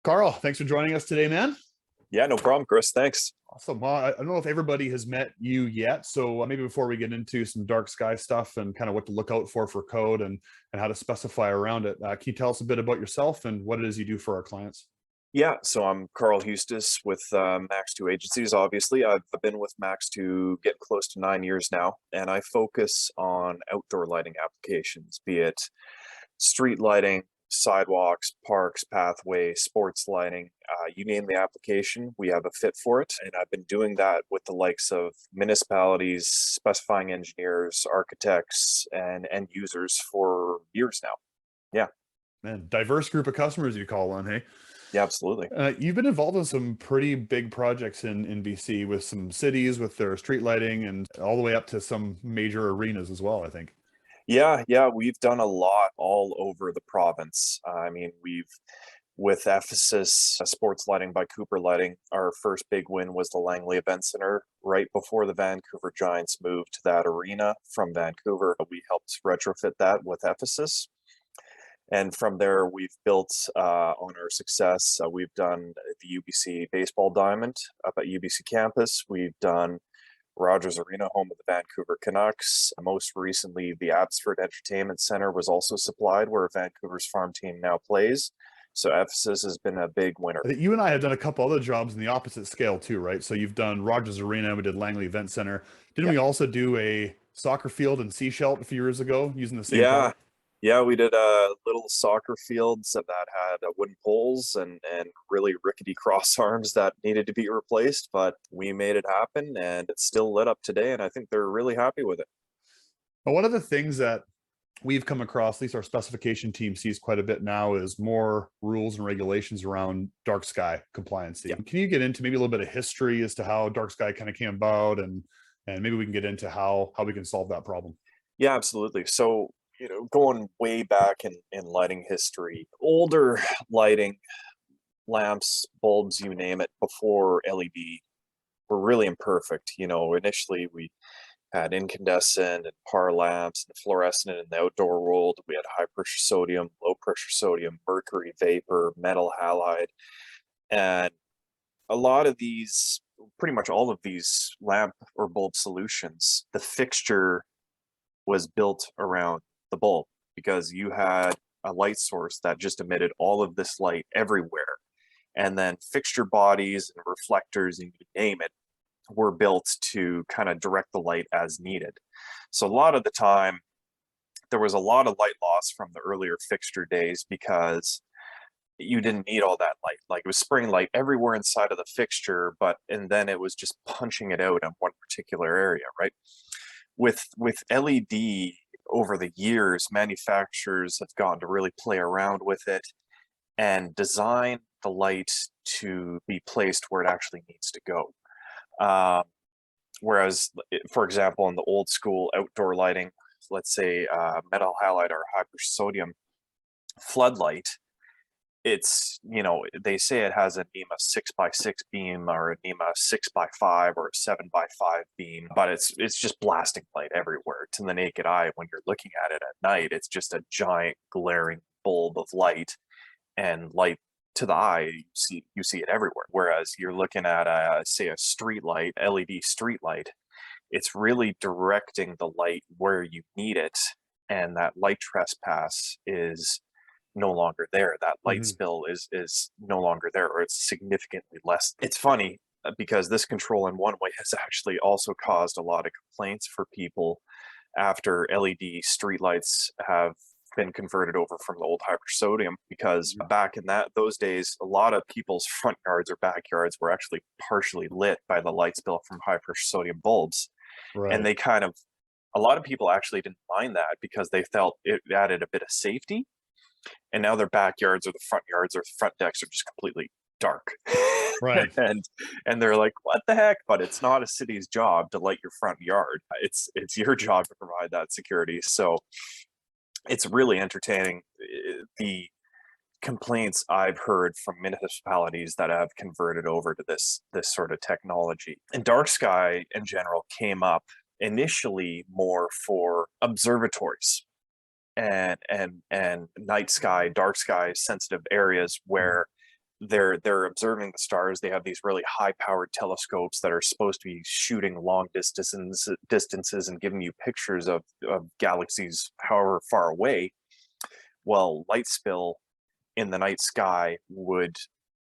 Carl, thanks for joining us today, man. Yeah, no problem, Chris. Thanks. Awesome. Well, I don't know if everybody has met you yet, so maybe before we get into some dark sky stuff and kind of what to look out for code and how to specify around it, can you tell us a bit about yourself and what it is you do for our clients? Yeah, so I'm Carl Huestis with Max 2 Agencies. Obviously, I've been with Max 2 get close to 9 years now, and I focus on outdoor lighting applications, be it street lighting, sidewalks, parks, pathways, sports lighting. You name the application, we have a fit for it. And I've been doing that with the likes of municipalities, specifying engineers, architects, and end users for years now. Yeah, Man, diverse group of customers you call on, hey? yeah, absolutely. You've been involved in some pretty big projects in BC with some cities with their street lighting and all the way up to some major arenas as well, I think. Yeah, we've done a lot all over the province. I mean, with Ephesus Sports Lighting by Cooper Lighting, our first big win was the Langley Event Center right before the Vancouver Giants moved to that arena from Vancouver. We helped retrofit that with Ephesus. And from there, we've built on our success. We've done the UBC Baseball Diamond up at UBC campus. We've done Rogers Arena, home of the Vancouver Canucks. Most recently, the Abbotsford Entertainment Center was also supplied, where Vancouver's farm team now plays. So Ephesus has been a big winner. I think you and I have done a couple other jobs in the opposite scale too, right? So you've done Rogers Arena, we did Langley Event Center. Didn't Yeah, we also do a soccer field in Seashelt a few years ago using the same yeah, product? yeah. We did a little soccer fields that had wooden poles and really rickety cross arms that needed to be replaced, but we made it happen, and it's still lit up today. And I think they're really happy with it. But one of the things that we've come across, at least our specification team sees quite a bit now, is more rules and regulations around dark sky compliancy. Yeah. Can you get into maybe a little bit of history as to how dark sky kind of came about and maybe we can get into how we can solve that problem? Yeah, absolutely. So, going way back in lighting history, older lighting, lamps, bulbs, you name it, before LED were really imperfect. Initially we had incandescent and par lamps and fluorescent in the outdoor world. We had high pressure sodium, low pressure sodium, mercury vapor, metal halide. And a lot of these, pretty much all of these lamp or bulb solutions, the fixture was built around the bulb because you had a light source that just emitted all of this light everywhere. And then fixture bodies and reflectors and you name it were built to kind of direct the light as needed. So a lot of the time, there was a lot of light loss from the earlier fixture days because you didn't need all that light. Like it was spraying light everywhere inside of the fixture, and then it was just punching it out in one particular area, right? With LED over the years, manufacturers have gone to really play around with it and design the light to be placed where it actually needs to go. Whereas, for example, in the old school outdoor lighting, let's say metal halide or high pressure sodium floodlight, they say it has a NEMA 6x6 beam or a NEMA 6x5 or a 7x5 beam, but it's just blasting light everywhere. To the naked eye, when you're looking at it at night, it's just a giant glaring bulb of light, and light to the eye, you see it everywhere. Whereas you're looking at say a street light, LED street light, it's really directing the light where you need it, and that light trespass is no longer there. That light Mhm. spill is no longer there, or it's significantly less. It's funny because this control in one way has actually also caused a lot of complaints for people after LED streetlights have been converted over from the old hypersodium, because back in those days, a lot of people's front yards or backyards were actually partially lit by the light spill from high pressure sodium bulbs. And Right. a lot of people actually didn't mind that because they felt it added a bit of safety. And now their backyards or the front yards or the front decks are just completely dark. Right. and and they're like, what the heck? But it's not a city's job to light your front yard. It's your job to provide that security. So it's really entertaining, the complaints I've heard from municipalities that have converted over to this sort of technology. And dark sky in general came up initially more for observatories and night sky, dark sky sensitive areas Mhm. where they're observing the stars. They have these really high powered telescopes that are supposed to be shooting long distances and giving you pictures of galaxies however far away. Well, light spill in the night sky would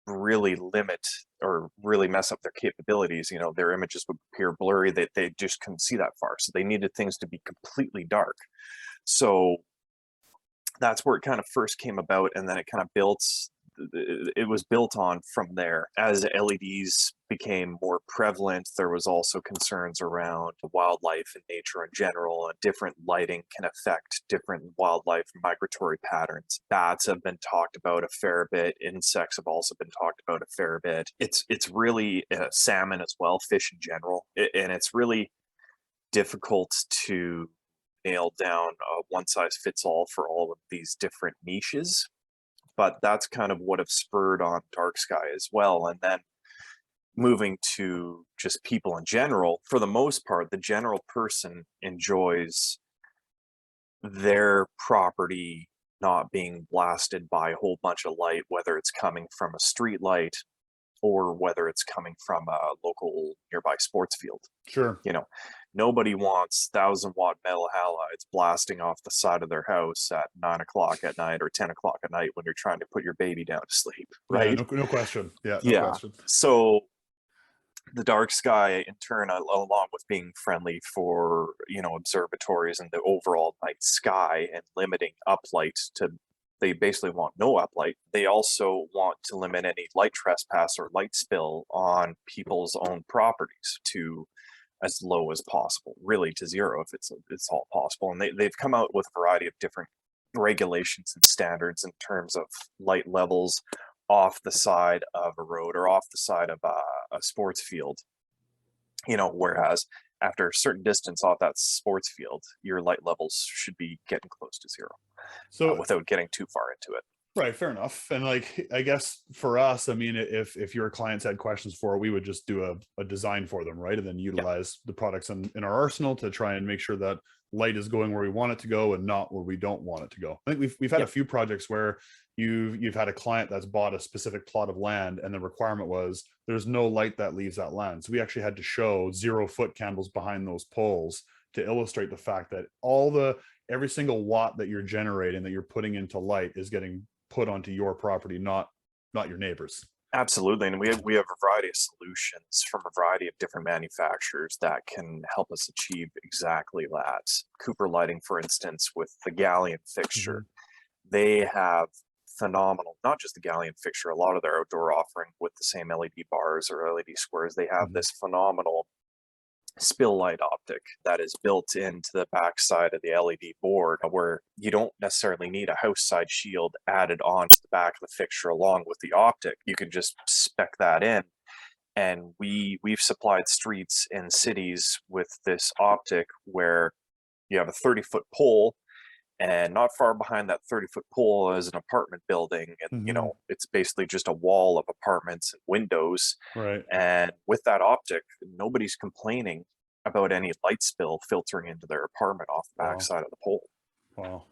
really limit or really mess up their capabilities. Their images would appear blurry. They just couldn't see that far. So they needed things to be completely dark. So that's where it kind of first came about, and then it was built on from there. As LEDs became more prevalent, there was also concerns around wildlife and nature in general, and different lighting can affect different wildlife migratory patterns. Bats have been talked about a fair bit. Insects have also been talked about a fair bit. It's really salmon as well, fish in general, and it's really difficult to nail down a one size fits all for all of these different niches. But that's kind of what have spurred on dark sky as well. And then moving to just people in general, for the most part, the general person enjoys their property not being blasted by a whole bunch of light, whether it's coming from a street light or whether it's coming from a local nearby sports field. Sure. Nobody wants 1,000-watt metal halides blasting off the side of their house at 9 o'clock at night or 10 o'clock at night when you're trying to put your baby down to sleep, right? Yeah, no question. Yeah, no Yeah. question. So the dark sky, in turn, along with being friendly for observatories and the overall night sky and limiting uplight to, they basically want no uplight. They also want to limit any light trespass or light spill on people's own properties to as low as possible, really to zero if it's all possible. And they've come out with a variety of different regulations and standards in terms of light levels off the side of a road or off the side of a sports field. Whereas after a certain distance off that sports field, your light levels should be getting close to zero, So without getting too far into it. right, fair enough. And I guess for us, I mean, if your clients had questions for it, we would just do a design for them, right? And then utilize the products in our arsenal to try and make sure that light is going where we want it to go and not where we don't want it to go. I think we've had a few projects where you've had a client that's bought a specific plot of land, and the requirement was there's no light that leaves that land. So we actually had to show 0-foot candles behind those poles to illustrate the fact that every single watt that you're generating, that you're putting into light, is getting put onto your property, not your neighbors. Absolutely. And we have a variety of solutions from a variety of different manufacturers that can help us achieve exactly that. Cooper Lighting, for instance, with the galleon fixture, they have phenomenal, not just the galleon fixture, a lot of their outdoor offering with the same LED bars or LED squares, they have this phenomenal spill light optic that is built into the backside of the LED board, where you don't necessarily need a house side shield added on to the back of the fixture along with the optic. You can just spec that in. And we've supplied streets in cities with this optic where you have a 30-foot pole, and not far behind that 30-foot pole is an apartment building, and it's basically just a wall of apartments and windows. Right. And with that optic, nobody's complaining about any light spill filtering into their apartment off the backside of the pole. Wow.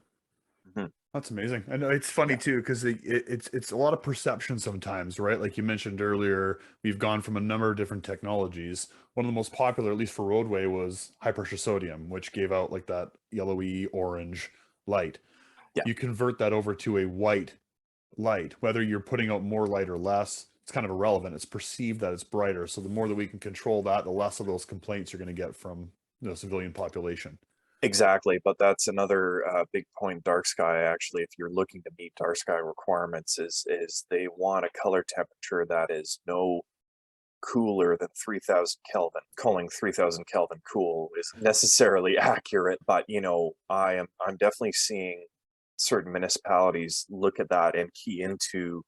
That's amazing. I know it's funny too, because it's a lot of perception sometimes, right? Like you mentioned earlier, we've gone from a number of different technologies. One of the most popular, at least for roadway, was high pressure sodium, which gave out like that yellowy orange light. You convert that over to a white light, whether you're putting out more light or less, it's kind of irrelevant. It's perceived that it's brighter. So the more that we can control that, the less of those complaints you're going to get from the civilian population. Exactly, but that's another big point. Dark sky, actually, if you're looking to meet dark sky requirements, is they want a color temperature that is no cooler than 3,000 Kelvin. Calling 3,000 Kelvin cool isn't necessarily accurate, but I'm definitely seeing certain municipalities look at that and key into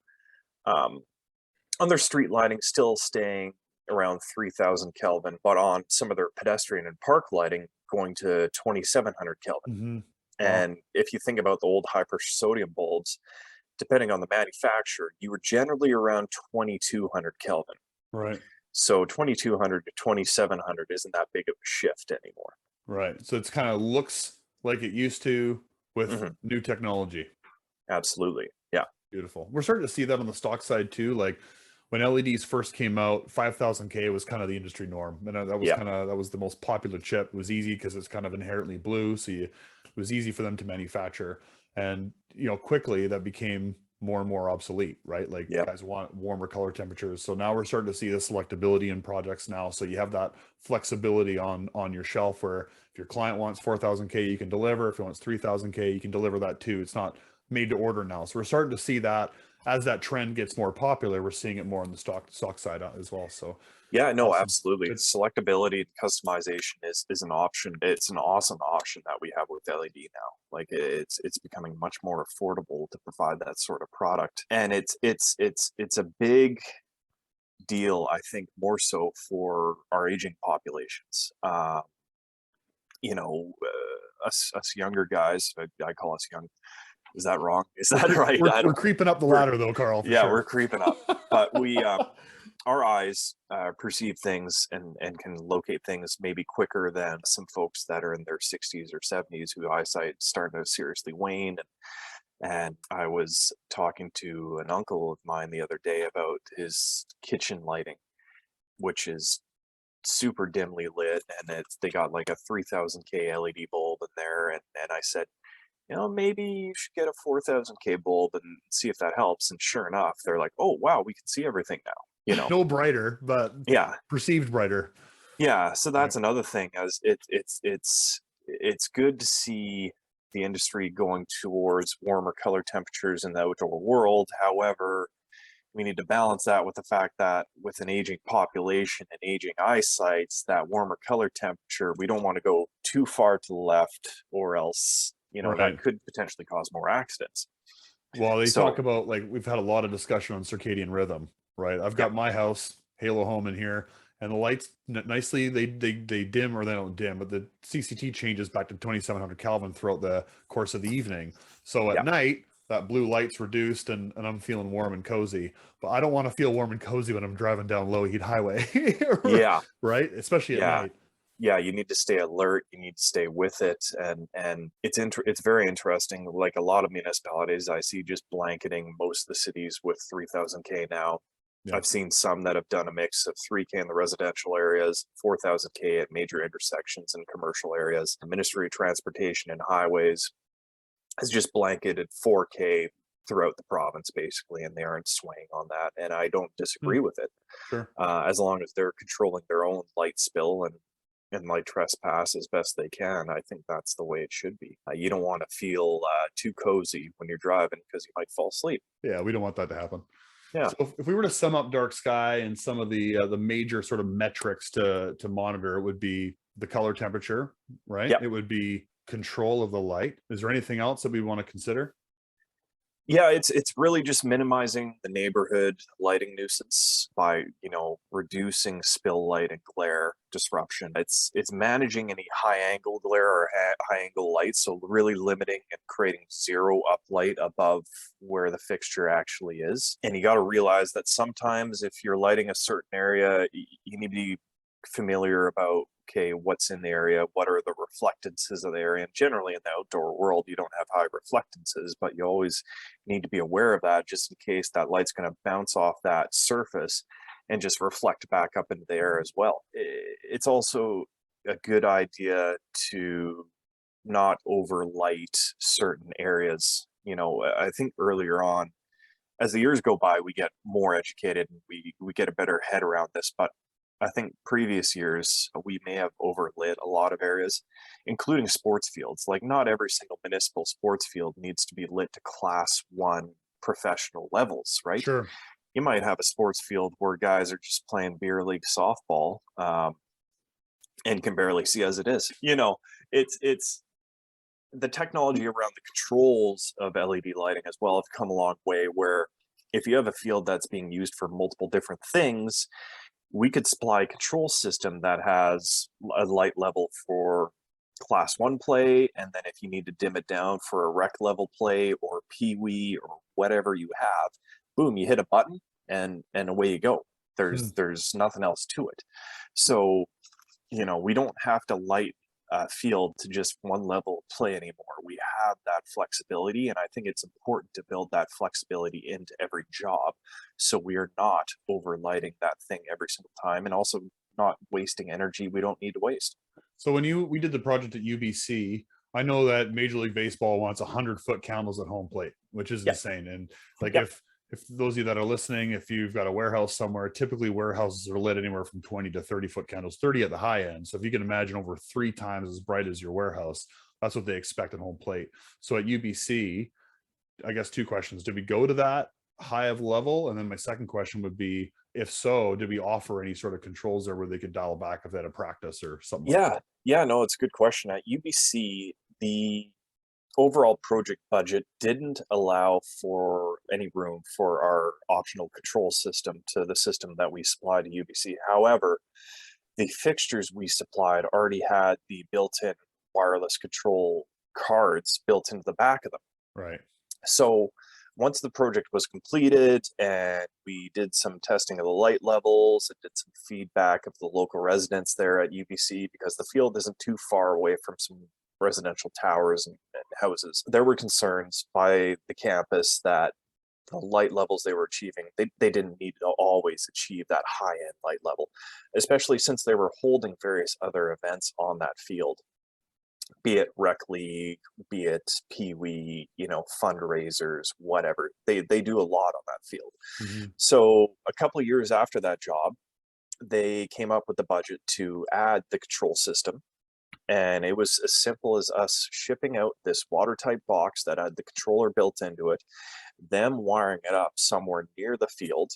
on their street lighting still staying around 3,000 Kelvin, but on some of their pedestrian and park lighting going to 2,700 Kelvin. And if you think about the old high pressure sodium bulbs, depending on the manufacturer, you were generally around 2,200 Kelvin. Right. So 2,200 to 2,700 isn't that big of a shift anymore. Right. So it's kind of looks like it used to with new technology. Absolutely. Yeah. Beautiful. We're starting to see that on the stock side too. Like when LEDs first came out, 5000K was kind of the industry norm, and Yeah. that was the most popular chip. It was easy because it's kind of inherently blue, so it was easy for them to manufacture. And quickly that became more and more obsolete, right? Like Yeah. guys want warmer color temperatures. So now we're starting to see the selectability in projects now. So you have that flexibility on your shelf where if your client wants 4000K, you can deliver. If he wants 3000K, you can deliver that too. It's not made to order now. So we're starting to see that as that trend gets more popular, we're seeing it more on the stock side as well. So Yeah, no, awesome. absolutely. Good. Selectability and customization is an option. It's an awesome option that we have with LED now. Like it's becoming much more affordable to provide that sort of product. And it's a big deal, I think, more so for our aging populations. Us younger guys, I call us young. Is that wrong? Is that right? We're creeping up the ladder though, Carl, for Yeah, sure. we're creeping up. But we our eyes perceive things and can locate things maybe quicker than some folks that are in their 60s or 70s whose eyesight starting to seriously wane. And I was talking to an uncle of mine the other day about his kitchen lighting, which is super dimly lit, and they got like a 3000K LED bulb in there, and I said, maybe you should get a 4000K bulb and see if that helps. And sure enough, they're like, oh wow, we can see everything now. No brighter, but Yeah, perceived brighter. yeah. So Right. that's another thing. As it's good to see the industry going towards warmer color temperatures in the outdoor world. However, we need to balance that with the fact that with an aging population and aging eyesights, that warmer color temperature, we don't want to go too far to the left, or else that Right. could potentially cause more accidents. Well, they talk So about, like, we've had a lot of discussion on circadian rhythm, right? I've yeah, got my house, Halo Home in here, and the lights nicely they dim, or they don't dim, but the CCT changes back to 2700 Kelvin throughout the course of the evening. So at yeah, night, that blue light's reduced and I'm feeling warm and cozy. But I don't want to feel warm and cozy when I'm driving down low heat highway, yeah, right? Especially at yeah. night. Yeah, you need to stay alert, you need to stay with it, and it's very interesting. Like a lot of municipalities I see just blanketing most of the cities with 3000K now. Yeah. I've seen some that have done a mix of 3K in the residential areas, 4000K at major intersections and commercial areas. The Ministry of Transportation and Highways has just blanketed 4K throughout the province basically, and they aren't swaying on that, and I don't Hmm, disagree with it. sure. As long as they're controlling their own light spill and light trespass as best they can, I think that's the way it should be. You don't want to feel too cozy when you're driving because you might fall asleep. Yeah, we don't want that to happen. Yeah. So if we were to sum up dark sky and some of the major sort of metrics to monitor, it would be the color temperature, right? Yep. It would be control of the light. Is there anything else that we want to consider? Yeah, it's really just minimizing the neighborhood lighting nuisance by, reducing spill light and glare disruption. It's managing any high angle glare or high angle light, so really limiting and creating zero uplight above where the fixture actually is. And you got to realize that sometimes if you're lighting a certain area, you need to be familiar about, okay, what's in the area, what are the reflectances of the area. And generally in the outdoor world, you don't have high reflectances, but you always need to be aware of that just in case that light's going to bounce off that surface and just reflect back up into the air as well. It's also a good idea to not overlight certain areas. I think earlier on, as the years go by, we get more educated and we get a better head around this. But I think previous years we may have overlit a lot of areas, including sports fields. Like not every single municipal sports field needs to be lit to class one professional levels, right? Sure. You might have a sports field where guys are just playing beer league softball, and can barely see as it is. It's the technology around the controls of LED lighting as well have come a long way. Where if you have a field that's being used for multiple different things, we could supply a control system that has a light level for class one play, and then if you need to dim it down for a rec level play or pee-wee or whatever you have, boom, you hit a button and away you go. Hmm. There's nothing else to it. So we don't have to light a field to just one level play anymore. We have that flexibility. And I think it's important to build that flexibility into every job, so we are not overlighting that thing every single time, and also not wasting energy we don't need to waste. So when we did the project at UBC, I know that Major League Baseball wants 100-foot candles at home plate, which is Yeah. insane. And like Yep. if those of you that are listening, if you've got a warehouse somewhere, typically warehouses are lit anywhere from 20 to 30-foot candles, 30 at the high end. So if you can imagine over 3 times as bright as your warehouse, that's what they expect at home plate. So at UBC, I guess 2 questions. Did we go to that high of level? And then my second question would be, if so, did we offer any sort of controls there where they could dial back if they had a practice or something like Yeah. that? Yeah. No, it's a good question. At UBC, the overall project budget didn't allow for any room for our optional control system to the system that we supplied to UBC. However, the fixtures we supplied already had the built-in wireless control cards built into the back of them. Right. So once the project was completed and we did some testing of the light levels and did some feedback of the local residents there at UBC, because the field isn't too far away from some residential towers and houses, there were concerns by the campus that the light levels they were achieving, they didn't need to always achieve that high end light level, especially since they were holding various other events on that field, be it rec league, be it pee-wee, fundraisers, whatever. They do a lot on that field. Mhm. So a couple of years after that job, they came up with the budget to add the control system. And it was as simple as us shipping out this watertight box that had the controller built into it, them wiring it up somewhere near the field,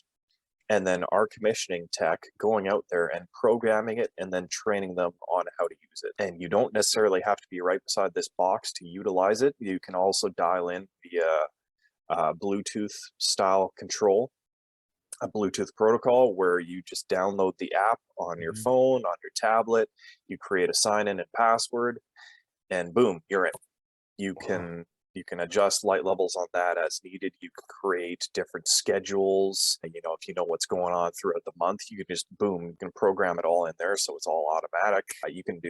and then our commissioning tech going out there and programming it and then training them on how to use it. And you don't necessarily have to be right beside this box to utilize it. You can also dial in via Bluetooth style control, a Bluetooth protocol where you just download the app on your Mhm. phone, on your tablet, you create a sign in and password, and boom, you're in. You Wow. can adjust light levels on that as needed. You can create different schedules. And, if you know what's going on throughout the month, you can just boom, you can program it all in there, so it's all automatic. You can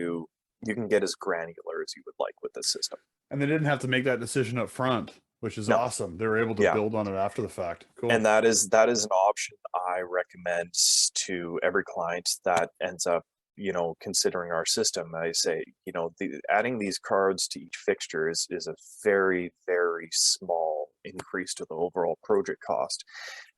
get as granular as you would like with this system. And they didn't have to make that decision up front, which is No, awesome. They were able to yeah. build on it after the fact. Cool. And that is an option I recommend to every client that ends up, considering our system. I say, adding these cards to each fixture is a very, very small increase to the overall project cost.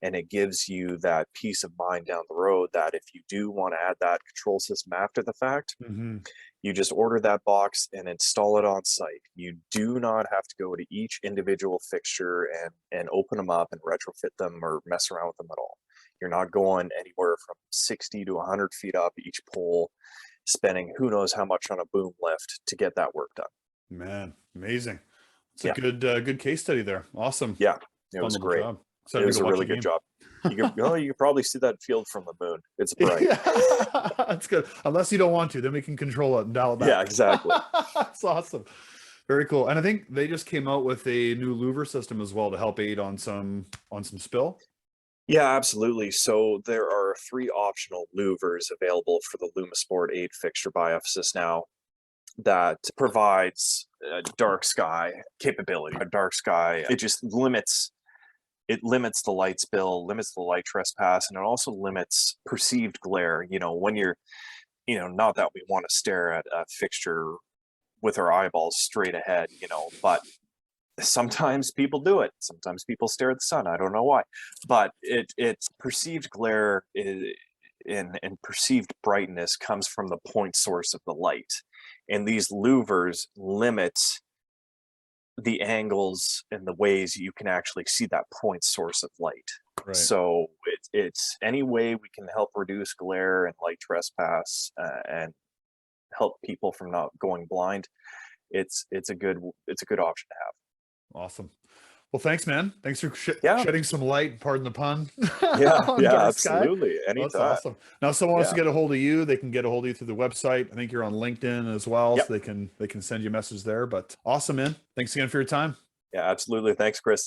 And it gives you that peace of mind down the road that if you do want to add that control system after the fact, Mhm. you just order that box and install it on site. You do not have to go to each individual fixture and open them up and retrofit them or mess around with them at all. You're not going anywhere from 60 to 100 feet up each pole, spending who knows how much on a boom lift to get that work done. Man, amazing. It's a Yeah, good case study there. Awesome. yeah, it was Phenomenal great. job. It Excited to was go a watch really a good game. job. You could probably see that field from the moon. It's bright. Yeah, that's good. Unless you don't want to, then we can control it and dial it Yeah, back. exactly. That's awesome. Very cool. And I think they just came out with a new louver system as well to help aid on some spill. Yeah, absolutely. So there are 3 optional louvers available for the LumaSport 8 fixture by Ephesus now that provides dark sky capability. A dark sky, it limits the light spill, limits the light trespass, and it also limits perceived glare. When you're, not that we want to stare at a fixture with our eyeballs straight ahead, but sometimes people do it. Sometimes people stare at the sun. I don't know why, but it's perceived glare and perceived brightness comes from the point source of the light, and these louvers limit the angles and the ways you can actually see that point source of light. Right. So it's any way we can help reduce glare and light trespass and help people from not going blind. It's a good option to have. Awesome. Well, thanks, man. Thanks for Yeah, shedding some light, pardon the pun, yeah, on yeah, dark sky. absolutely. Well, that's Anytime. awesome. Now, if someone wants to Yeah. get a hold of you, they can get a hold of you through the website. I think you're on LinkedIn as well, Yep. so they can send you a message there. But awesome, man. Thanks again for your time. Yeah, absolutely. Thanks, Chris.